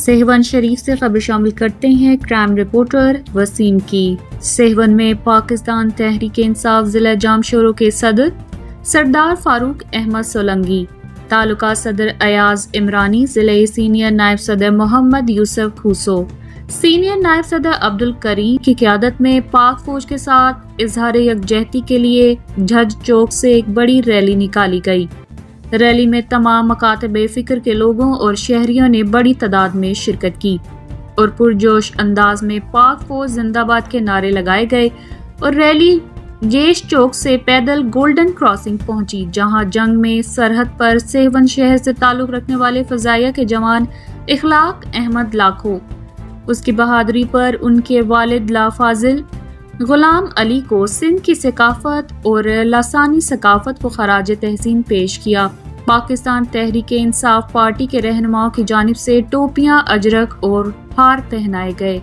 سہون شریف سے خبر شامل کرتے ہیں کرائم رپورٹر وسیم کی۔ سہون میں پاکستان تحریک انصاف ضلع جام شورو کے صدر سردار فاروق احمد سولنگی، تعلقہ صدر ایاز عمرانی، ضلع سینئر نائب صدر محمد یوسف کھوسو، سینئر نائب صدر عبدالکریم کی قیادت میں پاک فوج کے ساتھ اظہار یکجہتی کے لیے جھج چوک سے ایک بڑی ریلی نکالی گئی۔ ریلی میں تمام مکاتب فکر کے لوگوں اور شہریوں نے بڑی تعداد میں شرکت کی اور پرجوش انداز میں پاک فوج زندہ باد کے نعرے لگائے گئے اور ریلی جیش چوک سے پیدل گولڈن کراسنگ پہنچی، جہاں جنگ میں سرحد پر سہون شہر سے تعلق رکھنے والے فضائیہ کے جوان اخلاق احمد لاکھو، اس کی بہادری پر ان کے والد لا فاضل غلام علی کو سندھ کی ثقافت اور لسانی ثقافت کو خراج تحسین پیش کیا۔ پاکستان تحریک انصاف پارٹی کے رہنماؤں کی جانب سے ٹوپیاں، اجرک اور ہار پہنائے گئے۔